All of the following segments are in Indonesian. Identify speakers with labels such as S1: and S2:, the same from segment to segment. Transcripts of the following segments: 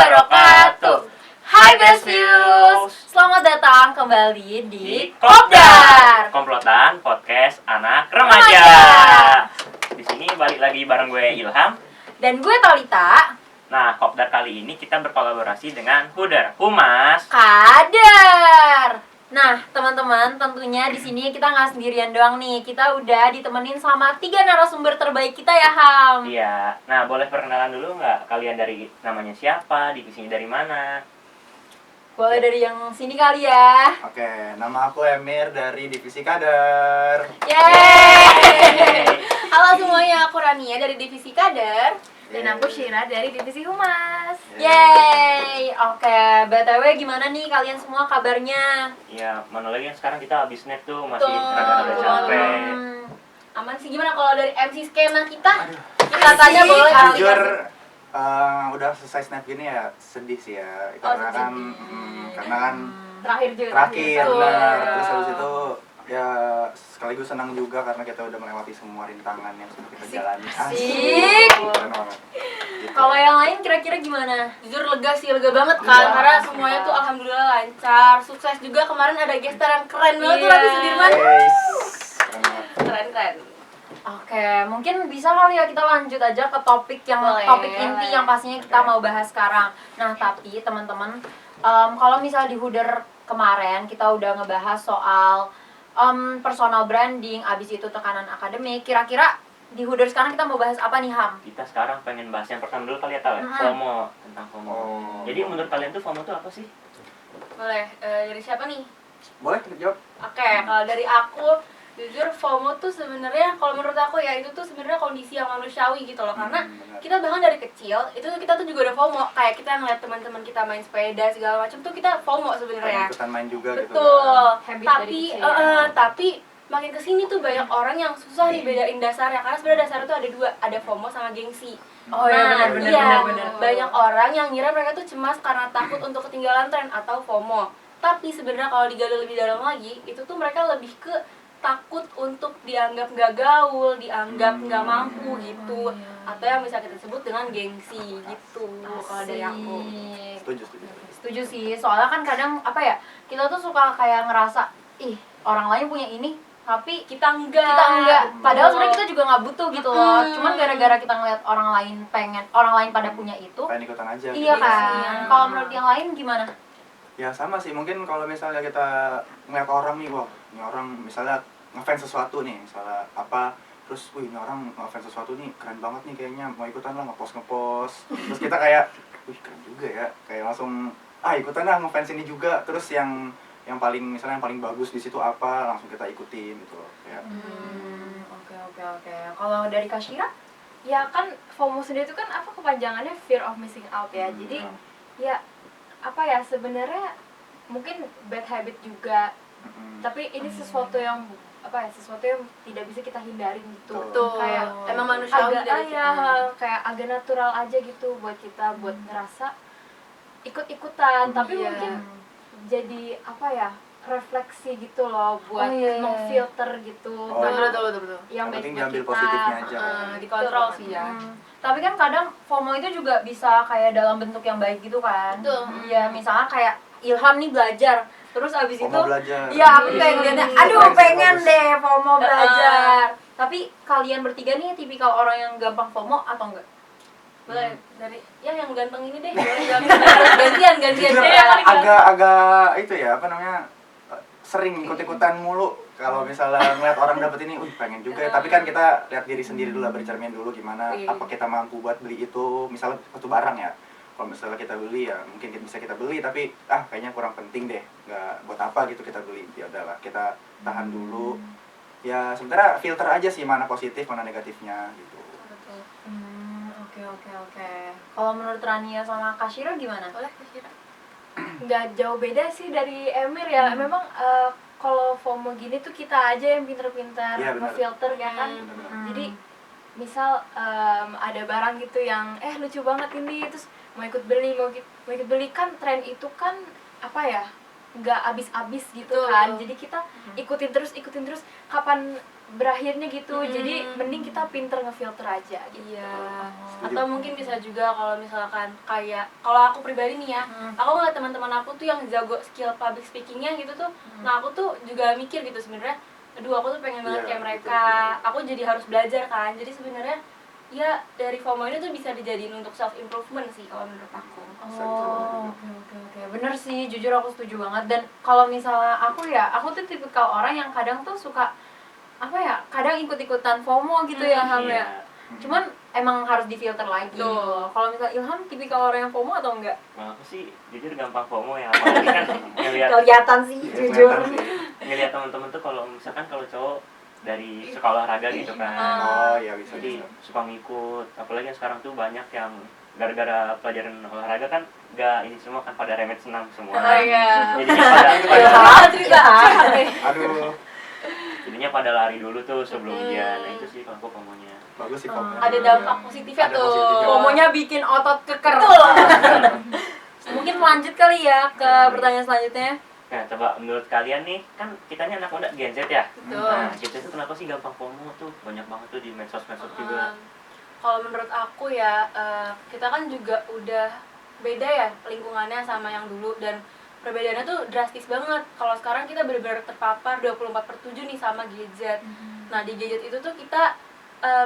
S1: wabarakatuh. Hai Best Views, selamat datang kembali di Kopdar,
S2: komplotan podcast anak remaja. Di sini balik lagi bareng gue Ilham
S1: dan gue Thalita.
S2: Nah, Kopdar kali ini kita berkolaborasi dengan Humas
S1: Kader. Nah, teman-teman, tentunya di sini kita nggak sendirian doang nih. Kita udah ditemenin sama 3 narasumber terbaik kita ya, Ham.
S2: Iya. Nah, boleh perkenalan dulu nggak? Kalian dari namanya siapa? Divisinya dari mana?
S1: Boleh dari yang sini kali ya.
S3: Oke, nama aku Emir dari Divisi Kader.
S1: Yeay.
S4: Halo semuanya, aku Rania dari Divisi Kader.
S5: Dan aku Syira dari Divisi Humas.
S1: Yeay. Oke, BTW gimana nih kalian semua kabarnya?
S2: Iya, mana lagi yang sekarang kita habis net tuh masih
S4: Betul.
S2: rada-rada capek.
S4: Aman sih, gimana kalau dari MC skena kita?
S3: Aduh.
S4: Kita tanya boleh kali
S3: Jujur,
S4: ya?
S3: udah selesai snap gini ya sedih sih ya.
S4: Oh,
S3: Karena kan,
S4: sedih.
S3: karena kan
S4: Terakhir juga.
S3: terakhir,
S4: Betul.
S3: benar. Terus habis itu ya sekaligus senang juga karena kita udah melewati semua rintangan yang sudah kita jalani.
S1: Asik.
S3: Keren banget. Gitu.
S1: Kalau yang lain kira-kira gimana?
S4: Jujur lega sih, lega banget kan,
S3: Iya.
S4: karena semuanya tuh alhamdulillah lancar, sukses juga. Kemarin ada gestar yang keren banget tuh,
S1: Iya.
S4: Rafi Sudirman.
S3: Guys, keren banget.
S4: Keren.
S1: Oke, mungkin bisa kali ya kita lanjut aja ke topik
S4: Boleh,
S1: topik inti
S4: boleh.
S1: yang pastinya kita
S3: Oke.
S1: mau bahas sekarang. Nah, tapi teman-teman, kalau misalnya di Huder kemarin kita udah ngebahas soal personal branding, abis itu tekanan akademik. Kira-kira di Huder sekarang kita mau bahas apa nih, Ham?
S2: Kita sekarang pengen bahas yang pertama dulu kali ya, Tal, ya?
S1: Mm-mm.
S2: FOMO, tentang FOMO.
S3: Oh.
S2: Jadi menurut kalian tuh FOMO tuh apa sih?
S4: Boleh, dari siapa nih?
S3: Boleh jawab?
S4: Oke, kalau dari aku, jujur FOMO tuh sebenarnya kalau menurut aku ya itu tuh sebenarnya kondisi yang manusiawi gitu loh, karena
S3: Benar.
S4: kita bahkan dari kecil itu tuh kita tuh juga udah FOMO, kayak kita ngeliat teman-teman kita main sepeda segala macam tuh kita FOMO sebenarnya.
S3: Pengen ikutan main juga gitu.
S4: Betul.
S5: Habit
S4: Tapi
S5: dari kecil.
S4: tapi makin kesini tuh banyak orang yang susah nih bedain dasarnya, karena sebenarnya dasarnya tuh ada dua, ada FOMO sama gengsi.
S1: Oh iya, benar.
S4: Iya, banyak orang yang ngira mereka tuh cemas karena takut untuk ketinggalan tren atau FOMO. Tapi sebenarnya kalau digali lebih dalam lagi, itu tuh mereka lebih ke takut untuk dianggap nggak gaul, dianggap nggak mampu gitu, atau yang bisa kita sebut dengan gengsi gitu. Kalau dari aku.
S3: Setuju.
S1: Setuju sih, soalnya kan kadang apa ya, kita tuh suka kayak ngerasa, ih orang lain punya ini, tapi
S4: Kita enggak.
S1: Padahal sebenarnya kita juga nggak butuh gitu loh. Cuman gara-gara kita ngeliat orang lain pada punya itu,
S3: Pengen ikutan aja.
S1: iya
S3: gitu.
S1: kan.
S4: Iya.
S1: Kalau menurut yang lain gimana?
S3: Ya sama sih, mungkin kalau misalnya kita ngeliat orang nih, wah ini orang misalnya ngefans sesuatu nih, misalnya apa, terus wih ini orang ngefans sesuatu nih, keren banget nih kayaknya, mau ikutan lah ngepost terus kita kayak, wih keren juga ya, kayak langsung ikutan lah ngefans ini juga, terus yang paling misalnya yang paling bagus di situ apa, langsung kita ikutin gitu loh ya.
S1: Oke. Kalau dari Kashira?
S5: Ya kan FOMO sendiri itu kan apa kepanjangannya fear of missing out ya. Jadi ya apa ya sebenarnya mungkin bad habit juga. Tapi ini sesuatu yang apa ya, sesuatu yang tidak bisa kita hindarin gitu.
S3: Betul.
S5: Kayak
S4: Emang manusiawi
S5: agak
S4: dari kita.
S5: kayak agak natural aja gitu buat kita buat ngerasa ikut-ikutan, tapi
S1: Iya.
S5: mungkin jadi apa ya, refleksi gitu loh buat
S1: Oh, iya.
S5: memfilter gitu.
S3: Oh,
S5: mana
S4: betul.
S5: yang
S3: Yang penting
S5: baik buat
S3: diambil
S5: kita.
S3: positifnya aja.
S4: Dikontrol sih ya.
S1: Tapi kan kadang FOMO itu juga bisa kayak dalam bentuk yang baik gitu kan.
S4: Betul.
S1: Iya, misalnya kayak Ilham nih belajar, terus abis itu
S3: FOMO belajar.
S1: iya aku pengen liatnya, aduh
S3: Bagus,
S1: pengen
S3: bagus.
S1: deh FOMO belajar. Tapi kalian bertiga nih tipikal orang yang gampang FOMO atau enggak?
S4: Boleh dari yang ganteng ini deh. Boleh gantian.
S3: Jujur
S4: Iya, kali
S3: agak itu ya, apa namanya, sering ikut-ikutan mulu. Kalau misalnya ngeliat orang dapet ini, pengen juga ya. Tapi kan kita lihat diri sendiri dulu lah, bercermin dulu gimana,
S4: Iya.
S3: apa kita mampu buat beli itu. Misalnya satu barang ya, kalau misalnya kita beli ya mungkin bisa kita beli, tapi kayaknya kurang penting deh, nggak buat apa gitu kita beli. Ya udahlah, kita tahan dulu. Ya sebenarnya filter aja sih, mana positif mana negatifnya gitu.
S1: Oke. Kalau menurut Rania sama Kashira gimana?
S4: Boleh kira.
S5: Nggak jauh beda sih dari Emir ya. Memang kalau FOMO gini tuh kita aja yang pinter-pinter
S3: Iya, benar.
S5: ngefilter ya kan.
S3: Benar-benar.
S5: Jadi misal ada barang gitu yang lucu banget ini, terus mau ikut beli kan tren itu kan apa ya, nggak habis-habis gitu
S4: Betul.
S5: kan. Jadi kita ikutin terus kapan berakhirnya gitu. Jadi mending kita pinter ngefilter aja gitu.
S4: Iya.
S3: Setuju.
S4: Atau mungkin bisa juga kalau misalkan kayak kalau aku pribadi nih ya, aku ngeliat teman-teman aku tuh yang jago skill public speakingnya gitu tuh, nah aku tuh juga mikir gitu sebenarnya, aduh aku tuh pengen banget
S3: Iya,
S4: kayak
S3: betul,
S4: mereka,
S3: betul.
S4: aku jadi harus belajar kan, jadi sebenarnya ya dari FOMO ini tuh bisa dijadiin untuk self improvement sih kalau menurut aku.
S1: Oh, oke. Bener sih, jujur aku setuju banget. Dan kalau misalnya aku tuh tipikal orang yang kadang tuh suka apa ya, kadang ikut-ikutan FOMO gitu ya, Ham ya.
S2: Iya.
S1: Cuman emang harus difilter lagi.
S4: Betul.
S1: Gitu. Kalau misalnya Ilham tipikal orang yang FOMO atau enggak?
S2: Nah, aku sih jujur gampang FOMO ya, apalagi kan ngelihat
S1: Kelihatan sih,
S3: Iya,
S1: jujur.
S3: kelihatan sih.
S2: ngelihat teman-teman tuh kalau misalkan kalau cowok dari suka olahraga gitu kan.
S3: Oh iya bisa
S2: Jadi
S3: bisa.
S2: suka ngikut, apalagi yang sekarang tuh banyak yang gara-gara pelajaran olahraga kan gak ini semua kan pada remet senam semua.
S4: Oh iya.
S2: Jadinya pada lari dulu tuh sebelum ujian. Nah itu sih kalau aku FOMO-nya.
S3: Bagus sih FOMO.
S4: Ada dampak positifnya
S3: Ada
S4: tuh.
S3: positifnya.
S1: FOMO-nya bikin otot keker. Mungkin lanjut kali ya ke pertanyaan selanjutnya.
S2: Nah coba menurut kalian nih, kan kita ini anak muda Gen Z ya.
S4: Betul.
S2: Nah Gen Z itu kenapa sih gampang FOMO tuh? Banyak banget tuh di medsos-medsos juga.
S4: Kalau menurut aku ya, kita kan juga udah beda ya lingkungannya sama yang dulu, dan perbedaannya tuh drastis banget. Kalau sekarang kita benar-benar terpapar 24/7 nih sama gadget. Nah di gadget itu tuh kita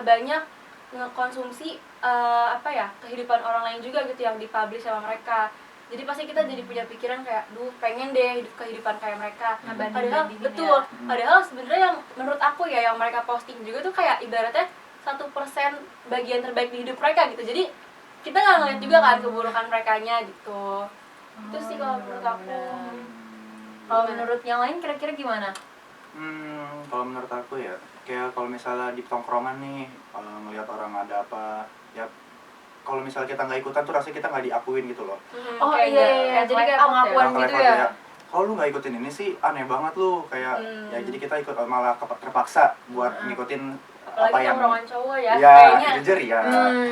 S4: banyak ngekonsumsi kehidupan orang lain juga gitu yang dipublish sama mereka. Jadi pasti kita jadi punya pikiran kayak, duh pengen deh hidup kehidupan kayak mereka. Padahal betul. Padahal sebenarnya yang menurut aku ya yang mereka posting juga tuh kayak ibaratnya 1% bagian terbaik di hidup mereka gitu. Jadi kita nggak ngeliat juga kan keburukan merekanya gitu. Itu sih kalau menurut aku.
S1: Kalau menurut yang lain kira-kira gimana?
S3: Kalau menurut aku ya, kayak kalau misalnya di tongkrongan nih, ngelihat orang ada apa, ya kalau misalnya kita nggak ikutan tuh rasanya kita nggak diakuin gitu loh.
S1: Oh
S4: Kayak
S1: iya, jadi kayak pengakuan
S3: Nah,
S1: gitu
S3: kalau
S1: ya.
S3: kayak, kalau lu nggak ikutin ini sih aneh banget lu, kayak ya jadi kita ikut malah terpaksa buat ngikutin apa
S4: apalagi
S3: yang
S4: tongkrongan cowok ya,
S3: ya
S4: kayaknya
S3: jujur ya.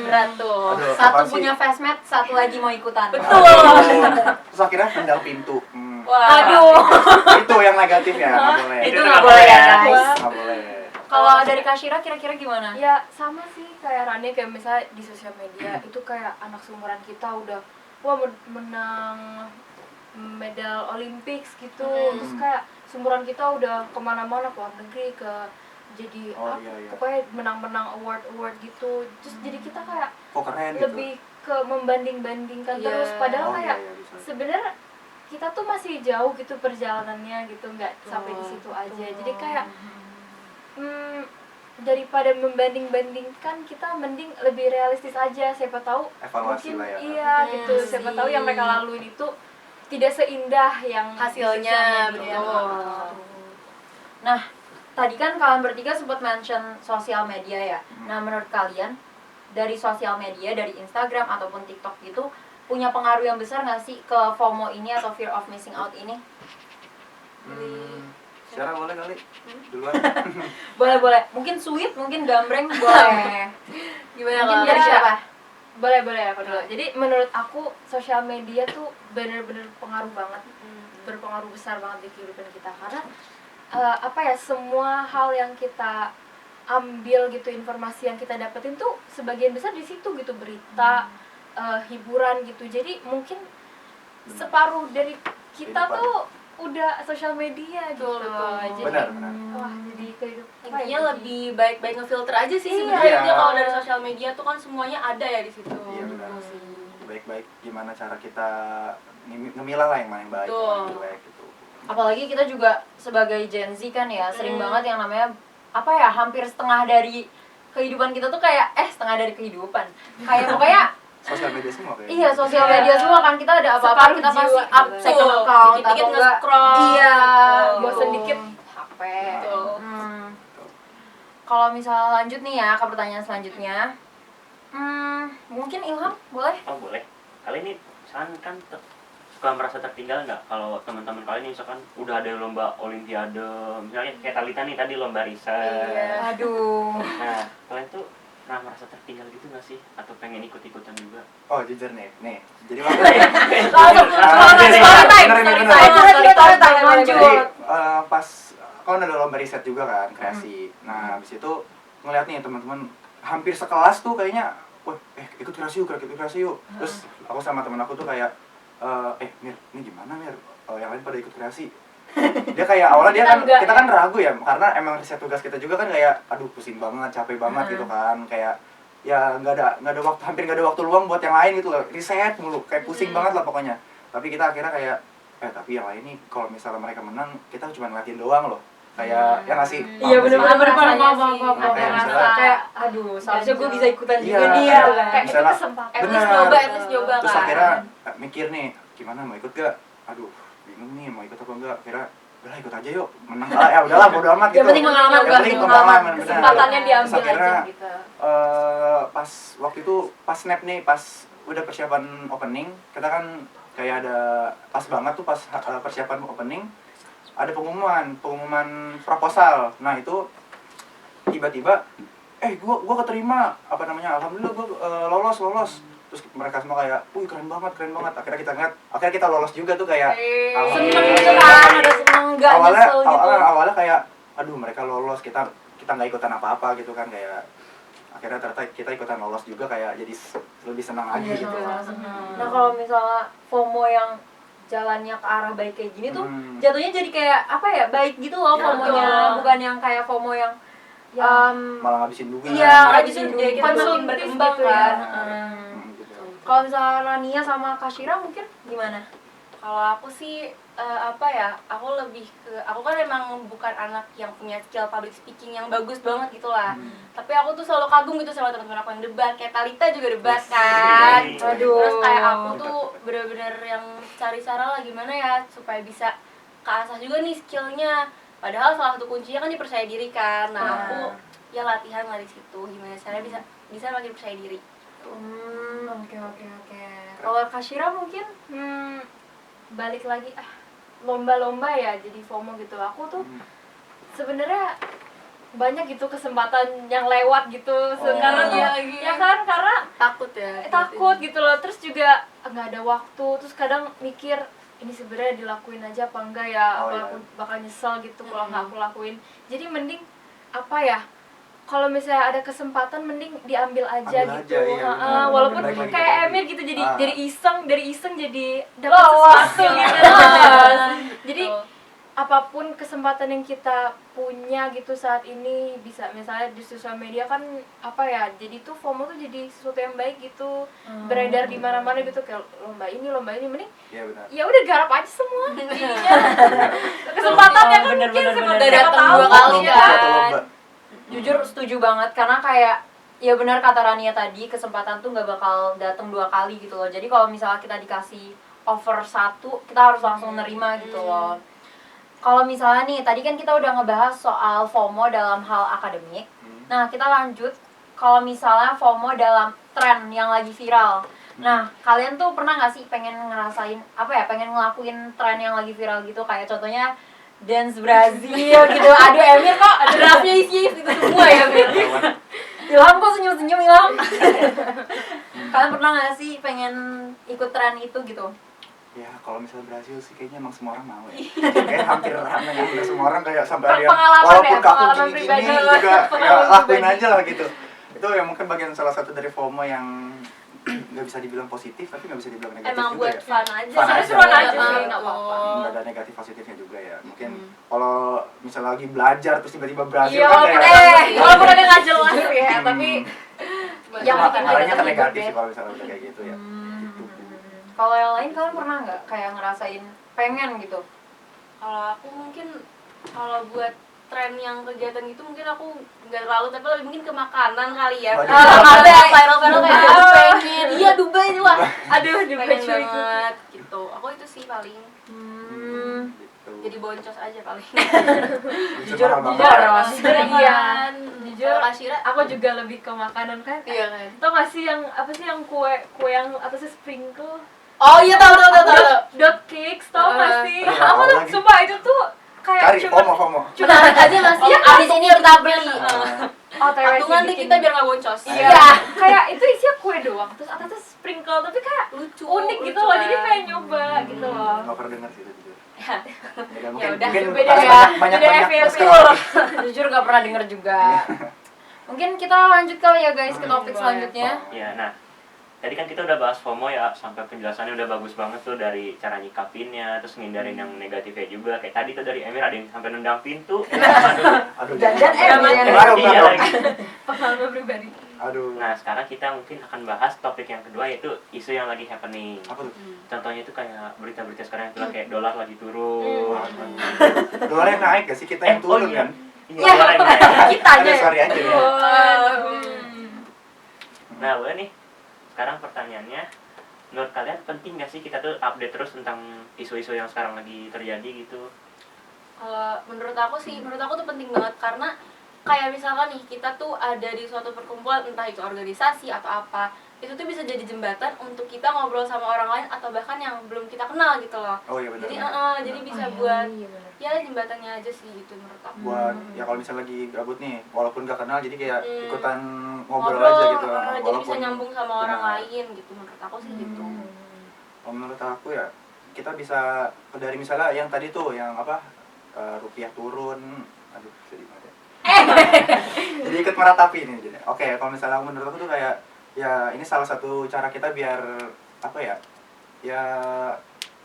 S4: berat tuh.
S3: Aduh,
S1: Satu
S3: apaan sih?
S1: punya fastmat, satu lagi mau ikutan.
S4: Betul.
S3: Terus akhirnya pendal pintu.
S4: Wah.
S1: Aduh.
S3: Itu yang negatif ya, nggak boleh.
S1: Itu nggak boleh ya guys.
S3: Nggak boleh.
S1: Kalau dari Kashira kira-kira gimana?
S5: Ya sama sih kayak Rani, kayak misalnya di sosial media itu kayak anak seumuran kita udah menang medal Olympics gitu, terus kayak seumuran kita udah kemana-mana ke luar negeri, ke jadi
S3: Iya.
S5: pokoknya menang-menang award gitu, terus jadi kita kayak
S3: Kok keren gitu.
S5: lebih ke membanding-bandingkan
S4: Iya.
S5: terus, padahal
S3: Oh,
S5: kayak
S3: iya, bisa.
S5: sebenarnya kita tuh masih jauh gitu perjalanannya gitu, nggak sampai di situ aja. Jadi kayak daripada membanding-bandingkan, kita mending lebih realistis aja. Siapa tahu
S3: Evaluasi
S5: mungkin
S3: lah ya.
S5: iya gitu. Siapa tahu yang mereka laluin itu tidak seindah yang di
S4: Hasilnya,
S5: sosial media.
S4: betul.
S1: Nah, tadi kan kalian bertiga sempat mention sosial media ya. Nah, menurut kalian dari sosial media, dari Instagram ataupun TikTok gitu, punya pengaruh yang besar nggak sih ke FOMO ini atau fear of missing out ini?
S3: Secara boleh kali duluan.
S1: Boleh. Mungkin sweet, mungkin gambreng, boleh.
S4: Gimana
S1: Mungkin
S4: kalau
S1: dari siapa?
S5: Boleh aku dulu. Jadi menurut aku sosial media tuh bener-bener pengaruh banget, berpengaruh besar banget di kehidupan kita, karena semua hal yang kita ambil gitu, informasi yang kita dapetin tuh sebagian besar di situ gitu, berita, hiburan gitu. Jadi mungkin separuh dari kita
S3: Kehidupan.
S5: tuh udah sosial media gitu.
S4: Betul.
S5: Jadi
S3: Benar.
S5: wah, jadi kehidupan
S4: intinya lebih baik-baik ngefilter aja sih
S5: Iya.
S4: sebenarnya. Dia
S3: Iya.
S4: kalau dari sosial media tuh kan semuanya ada ya di situ.
S3: Iya benar. Baik-baik gimana cara kita ngemilah lah yang mana yang baik,
S4: Betul.
S3: yang mana yang baik gitu.
S1: Apalagi kita juga sebagai Gen Z kan ya, sering banget yang namanya hampir setengah dari kehidupan kita tuh kayak setengah dari kehidupan. Kayak pokoknya
S3: Sosial media semua kayak.
S1: iya, sosial media semua kan, kita ada apa-apa
S5: Separuh
S1: kita pasti
S5: jiwa
S1: up
S5: gitu.
S1: second
S4: Betul.
S1: account
S4: Dikit-dikit
S1: atau enggak.
S4: nge-scroll.
S1: Iya,
S5: bosan
S1: gitu.
S5: dikit HP.
S4: Betul.
S1: Kalau misalnya lanjut nih ya ke pertanyaan selanjutnya, mungkin Ilham boleh?
S2: Oh boleh. Kali ini misalkan kan suka merasa tertinggal nggak kalau teman-teman kalian misalkan udah ada lomba olimpiade, misalnya kayak Talita nih tadi lomba riset.
S4: Iya.
S1: Aduh.
S2: Nah kalian tuh pernah merasa tertinggal gitu nggak sih? Atau pengen ikut-ikutan juga?
S3: Oh jujur nih, jadi waktu itu jadi pas kan ada lomba riset juga kan, kreasi. Nah habis itu ngeliat nih teman-teman hampir sekelas tuh kayaknya, wah ikut kreasi yuk. Terus aku sama temen aku tuh kayak, Mir, ini gimana Mir? Yang lain pada ikut kreasi. Dia kayak awalnya kita kan ragu ya, karena emang riset tugas kita juga kan kayak, aduh pusing banget, capek banget gitu kan, kayak ya nggak ada waktu, hampir nggak ada waktu luang buat yang lain gitu loh, riset mulu, kayak pusing banget lah pokoknya. Tapi kita akhirnya kayak, tapi yang lain nih kalau misalnya mereka menang, kita cuma ngeliatin doang loh, kayak ya nggak sih?
S1: Iya benar-benar
S5: kayak
S1: aduh seharusnya gue bisa ikutan
S3: Iya,
S1: juga nih
S3: kayak
S1: gitu kan.
S5: kayak itu
S3: misalnya-
S5: kesempatan.
S4: At least nyoba
S3: Terus
S4: kan.
S3: akhirnya mikir nih, gimana mau ikut gak? Aduh, bingung nih mau ikut apa enggak. Akhirnya udahlah ikut aja yuk, menang kalah ya udahlah bodo amat gitu.
S1: Yang penting pengalaman,
S3: Yang penting pengalaman, benar.
S5: Kesempatannya
S3: Terus
S5: diambil
S3: akhirnya,
S5: aja gitu.
S3: pas waktu itu pas snap nih, pas udah persiapan opening, kita kan kayak ada pas banget tuh pas persiapan opening ada pengumuman proposal. Nah itu tiba-tiba gua keterima, alhamdulillah gua lolos. Terus mereka semua kayak, wih keren banget. Akhirnya kita ngeliat, akhirnya kita lolos juga tuh kayak
S1: Seneng gitu kan, ada seneng nggak nyesel gitu.
S3: awalnya kayak, aduh mereka lolos, kita nggak ikutan apa-apa gitu kan, kayak akhirnya ternyata kita ikutan lolos juga, kayak jadi lebih senang lagi
S1: Iya,
S3: gitu.
S1: Nah kalau misalnya FOMO yang jalannya ke arah baik kayak gini tuh jatuhnya jadi kayak apa ya, baik gitu loh
S3: Ya,
S1: FOMO-nya,
S5: betul.
S1: bukan yang kayak FOMO yang
S3: Malah ngabisin duit.
S1: iya,
S4: Malah
S1: ngabisin
S4: justru
S1: duit.
S4: kita makin
S5: Konsumtif
S4: berkembang
S5: gitu ya.
S4: kan.
S3: Gitu.
S1: Kalau misalnya Rania sama Kashira mungkin gimana?
S4: Kalau aku sih aku lebih ke, aku kan emang bukan anak yang punya skill public speaking yang bagus banget gitu lah. Tapi aku tuh selalu kagum gitu sama teman-teman aku yang debat, kayak Talita juga debat kan.
S1: Aduh.
S4: Terus kayak aku tuh bener-bener yang cari cara lah gimana ya supaya bisa keasah juga nih skillnya. Padahal salah satu kuncinya kan dipercaya diri kan. Nah aku ya latihan lah di situ, gimana caranya bisa makin percaya diri.
S1: Oke. Kalau Kashira mungkin
S5: Balik lagi lomba-lomba ya jadi FOMO gitu. Aku tuh sebenarnya banyak gitu kesempatan yang lewat gitu sekarang ya kan, karena takut gitu loh. Terus juga nggak ada waktu, terus kadang mikir ini sebenarnya dilakuin aja apa enggak ya, aku bakal nyesel gitu kalau nggak aku lakuin. Jadi mending apa ya, kalau misalnya ada kesempatan mending diambil aja gitu.
S3: Iya,
S5: walaupun
S3: balik lagi
S5: kayak
S3: ke
S5: Emir gitu, jadi dari iseng jadi dapat
S1: Lolos.
S5: sesuatu gitu. Jadi apapun kesempatan yang kita punya gitu saat ini, bisa misalnya di sosial media kan apa ya, jadi tuh FOMO tuh jadi sesuatu yang baik gitu, beredar di mana-mana gitu, kayak lomba ini mending
S3: Iya benar.
S5: ya udah garap aja semua jadinya. Kesempatannya kan mungkin
S1: bener.
S5: siapa
S1: Datang
S5: tahu
S1: 2 kali
S5: ya.
S1: kan. Jujur setuju banget, karena kayak ya benar kata Rania tadi, kesempatan tuh nggak bakal datang 2 kali gitu loh. Jadi kalau misalnya kita dikasih offer 1, kita harus langsung nerima gitu loh. Kalau misalnya nih, tadi kan kita udah ngebahas soal FOMO dalam hal akademik. Nah, kita lanjut kalau misalnya FOMO dalam tren yang lagi viral. Nah, kalian tuh pernah nggak sih pengen ngerasain pengen ngelakuin tren yang lagi viral gitu, kayak contohnya dance Brazil gitu. Aduh, Emir kok draftnya isi itu semua ya, Emir. Ilham kok senyum-senyum, Ilham. Kalian pernah nggak sih pengen ikut tren itu gitu?
S3: Ya kalau misalnya Brasil sih kayaknya emang semua orang mau ya. Kayak hampir semua orang kayak sampai ada yang
S5: Pengalaman
S3: walaupun
S5: ya,
S3: kaku
S5: pengalaman
S3: gini-gini
S5: pribadi.
S3: juga ya
S5: Pengalaman
S3: lakuin
S5: pribadi.
S3: aja lah gitu. Itu ya mungkin bagian salah satu dari FOMO yang nggak bisa dibilang positif tapi nggak bisa dibilang negatif
S4: Emang
S3: juga
S4: buat
S3: ya.
S4: fun aja.
S3: Fun
S5: Seru-seruan
S3: aja.
S5: aja sih, nggak apa-apa.
S3: Nggak ada negatif positifnya juga ya. Mungkin kalau misalnya lagi belajar terus tiba-tiba Brasil
S5: Iya,
S3: kan
S5: walaupun
S3: kayak
S5: walaupun ada nggak jelas ya, tapi
S1: yang bikin
S3: arahnya
S1: kita
S3: ke negatif
S1: terhibur
S3: sih
S1: deh.
S3: kalau misalnya udah kayak gitu ya.
S1: Kalau yang lain kalian pernah nggak kayak ngerasain pengen gitu?
S4: Kalau aku mungkin kalau buat tren yang kegiatan gitu mungkin aku nggak terlalu, tapi lebih mungkin ke makanan kali ya.
S3: Waduh.
S4: Ada viral kayak aku pengen, iya Dubai itu lah.
S5: aduh
S4: Pengen banget gitu. Aku itu sih paling
S3: Gitu.
S4: jadi boncos aja paling.
S3: Jujur
S5: iya. Jujur,
S4: Kalau Kashira,
S5: aku juga lebih ke makanan kan.
S4: iya kan.
S5: Tau gak sih yang apa sih yang kue yang apa sih sprinkle?
S4: Oh iya tahu.
S5: Dot cakes, tau gak sih?
S3: Iya,
S5: Aku
S3: tahu
S5: tuh
S3: lagi.
S5: sumpah itu tuh kayak
S3: Cari
S5: cuma
S3: FOMO.
S1: Menarik aja nggak sih? Abis ini kita beli.
S4: patungan deh kita biar nggak boncos.
S5: Iya. Kayak itu isinya kue doang, terus atasnya sprinkle, tapi kayak
S4: Lucu,
S5: unik gitu
S4: lucu
S5: loh,
S4: kan.
S5: jadi pengen nyoba gitu loh.
S3: Nggak pernah dengar sih itu jujur.
S4: Ya.
S3: Ya,
S4: Ya udah,
S5: beda
S3: harus
S5: ya,
S3: banyak
S5: beda
S3: banyak
S5: FYP.
S3: sekarang.
S1: Jujur gak pernah denger juga. Mungkin kita lanjut kali ya guys ke topik
S4: boleh.
S1: selanjutnya.
S2: Ya, nah tadi kan kita udah bahas FOMO ya, sampai penjelasannya udah bagus banget tuh, dari cara nyikapinnya, terus ngindarin yang negatifnya juga. Kayak tadi tuh dari Emir ada yang sampai nendang pintu.
S3: Aduh,
S1: Jangan
S3: jangan.
S1: Emir.
S3: Ngaruh,
S2: Iya
S3: ngaruh.
S2: lagi.
S5: Pengalaman pribadi.
S3: Aduh.
S2: Nah sekarang kita mungkin akan bahas topik yang kedua, yaitu isu yang lagi happening.
S3: Apa tuh?
S2: Contohnya itu kayak berita-berita sekarang yang bilang kayak dolar lagi turun.
S3: Dolarnya naik gak sih, kita yang turun kan?
S2: Iya, dolar yang naik.
S1: Kitanya.
S3: Aduh, sorry aja ya.
S2: Nah boleh nih, sekarang pertanyaannya, menurut kalian penting gak sih kita tuh update terus tentang isu-isu yang sekarang lagi terjadi gitu?
S4: Menurut aku tuh penting banget, karena kayak misalkan nih kita tuh ada di suatu perkumpulan, entah itu organisasi atau apa, itu tuh bisa jadi jembatan untuk kita ngobrol sama orang lain atau bahkan yang belum kita kenal gitu loh.
S3: Oh iya benar.
S4: Jadi bisa buat ya jembatannya aja sih gitu menurut aku.
S3: Buat ya kalau misalnya lagi gabut nih, walaupun gak kenal, jadi kayak ikutan ngobrol
S4: Ngobrol,
S3: aja gitu.
S4: jadi bisa nyambung sama orang
S3: Benar.
S4: lain gitu, menurut aku sih gitu.
S3: Kalau menurut aku ya, kita bisa dari misalnya yang tadi tuh, yang apa, rupiah turun, aduh sedih banget ya. Jadi ikut meratapi ini. Jadi. Oke, kalau misalnya menurut aku tuh kayak, ya ini salah satu cara kita biar apa ya, ya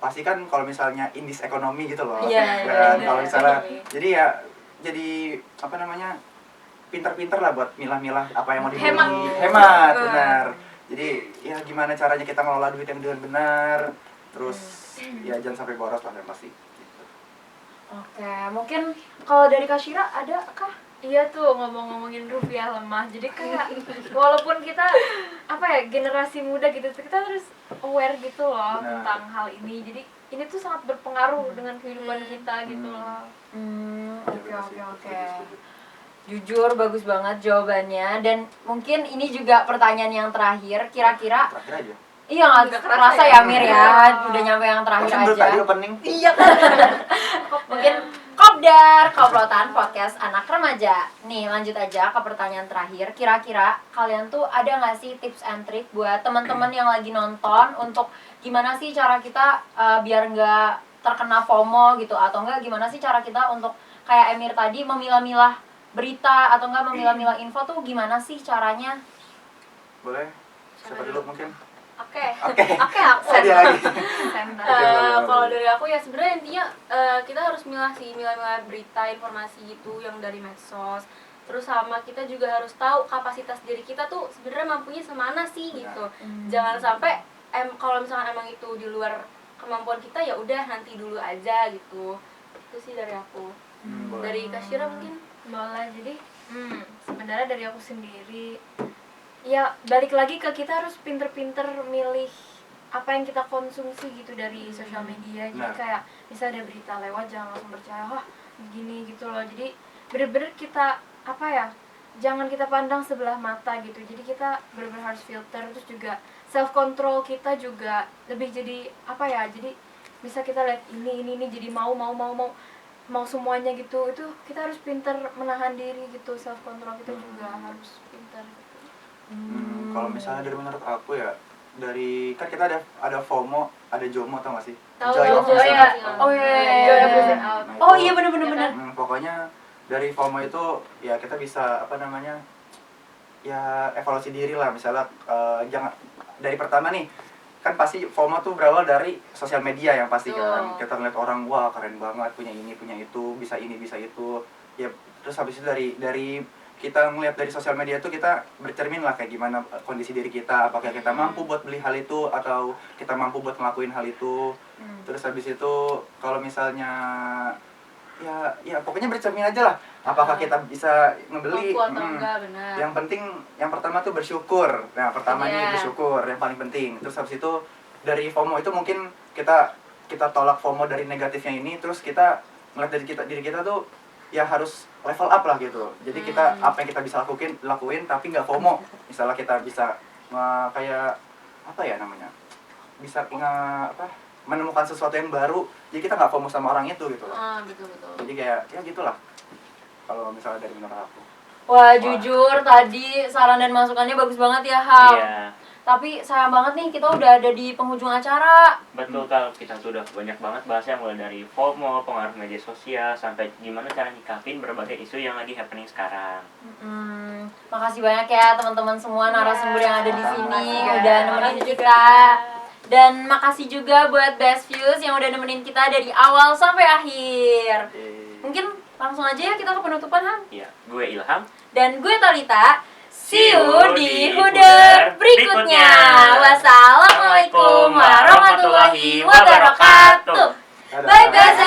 S3: pasti kan kalau misalnya indeks ekonomi gitu loh.
S1: Iya,
S3: Dan
S4: iya,
S3: kalau
S4: iya.
S3: misalnya, jadi ya, jadi apa namanya, pinter-pinter lah buat milah-milah apa yang mau dibeli. Hemat, benar. Jadi ya gimana caranya kita ngelola duit yang dengan benar, terus ya jangan sampai boros lah yang pasti. Gitu.
S1: Oke, mungkin kalau dari Kak Syira ada kah?
S5: Iya tuh, ngomongin rupiah lemah, jadi kayak walaupun kita apa ya, generasi muda gitu, kita harus aware gitu loh
S3: Benar.
S5: tentang hal ini. Jadi ini tuh sangat berpengaruh dengan kehidupan kita gitu loh.
S1: Oke. Jujur bagus banget jawabannya, dan mungkin ini juga pertanyaan yang terakhir. Kira-kira
S3: Terakhir aja.
S1: iya nggak
S4: Nggak kerasa
S1: kerasa
S4: ya?
S1: ya Mir ya, udah nyampe yang terakhir
S3: Kan baru
S1: aja.
S3: tadi opening.
S1: Iya kan. Mungkin Kopdar, Komplotan Podcast Anak Remaja. Nih lanjut aja ke pertanyaan terakhir. Kira-kira kalian tuh ada nggak sih tips and trick buat teman-teman yang lagi nonton untuk gimana sih cara kita biar nggak terkena FOMO gitu, atau enggak gimana sih cara kita untuk kayak Emir tadi memilah-milah berita atau enggak memilah-milah info tuh gimana sih caranya?
S3: Boleh? Siapa dulu mungkin?
S4: Oke.
S3: Oke.
S4: Aku.
S3: Oh, dia lagi.
S5: Center.
S4: Kalau dari aku ya sebenarnya intinya kita harus milah berita, informasi gitu yang dari medsos. Terus sama kita juga harus tahu kapasitas diri kita tuh sebenarnya mampunya semana sih gitu. Jangan sampai kalau misalkan emang itu di luar kemampuan kita, ya udah nanti dulu aja gitu. Itu sih dari aku.
S3: Boleh.
S4: Dari Kak Syira mungkin.
S5: Boleh, jadi sebenarnya dari aku sendiri ya balik lagi ke kita harus pinter-pinter milih apa yang kita konsumsi gitu dari sosial media. Jadi
S3: Nah.
S5: kayak misalnya ada berita lewat, jangan langsung percaya, wah gini gitu loh. Jadi bener-bener kita apa ya, jangan kita pandang sebelah mata gitu. Jadi kita bener-bener harus filter, terus juga self control kita juga lebih jadi apa ya, jadi bisa kita lihat ini jadi mau semuanya gitu. Itu kita harus pinter menahan diri gitu, self control kita juga harus pinter gitu.
S3: Kalau misalnya dari menurut aku ya, dari kan kita ada FOMO, ada JOMO, tau gak sih?
S4: Tahu,
S3: Joy of
S4: tahu,
S3: Missing
S4: ya.
S3: Out.
S1: Oh iya.
S5: Joy of missing out.
S3: Nah,
S1: Oh
S3: itu,
S1: iya bener.
S3: pokoknya dari FOMO itu ya kita bisa apa namanya, ya evaluasi diri lah. Misalnya jangan dari pertama nih, kan pasti FOMO tuh berawal dari sosial media yang pasti kan. Kita ngeliat orang, wah keren banget, punya ini punya itu, bisa ini bisa itu ya. Terus habis itu dari kita ngeliat dari sosial media tuh kita bercermin lah kayak gimana kondisi diri kita, apakah kita mampu buat beli hal itu atau kita mampu buat ngelakuin hal itu. Terus habis itu kalau misalnya ya pokoknya bercermin aja lah, apakah kita bisa ngebeli.
S4: Mampu atau enggak, benar.
S3: Yang penting yang pertama tuh bersyukur. Nah, pertama nih
S4: Iya.
S3: bersyukur yang paling penting. Terus habis itu dari FOMO itu mungkin kita tolak FOMO dari negatifnya ini, terus kita ngeliat dari diri kita tuh ya harus level up lah gitu. Jadi kita apa yang kita bisa lakuin tapi nggak FOMO. Misalnya kita bisa kayak apa ya namanya, bisa menemukan sesuatu yang baru, jadi kita nggak FOMO sama orang itu gitu loh.
S4: Betul.
S3: Jadi kayak ya gitulah kalau misalnya dari menurut aku.
S1: Wah, jujur tadi saran dan masukannya bagus banget ya, Ham.
S2: Iya.
S1: Tapi sayang banget nih, kita udah ada di penghujung acara.
S2: Betul Kal, kita tuh udah banyak banget bahasnya mulai dari FOMO, pengaruh media sosial, sampai gimana cara nyikapin berbagai isu yang lagi happening sekarang.
S1: Makasih banyak ya teman-teman semua narasumber yang ada di sini
S4: Iya.
S1: udah nemenin
S4: Makasih juga.
S1: kita. Dan makasih juga buat Best Views yang udah nemenin kita dari awal sampai akhir. Mungkin langsung aja ya kita ke penutupan, Ham.
S2: Iya, gue Ilham.
S1: Dan gue Talita. See you di Huder berikutnya. Wassalamualaikum warahmatullahi wabarakatuh.
S3: Dadah.
S1: Bye guys.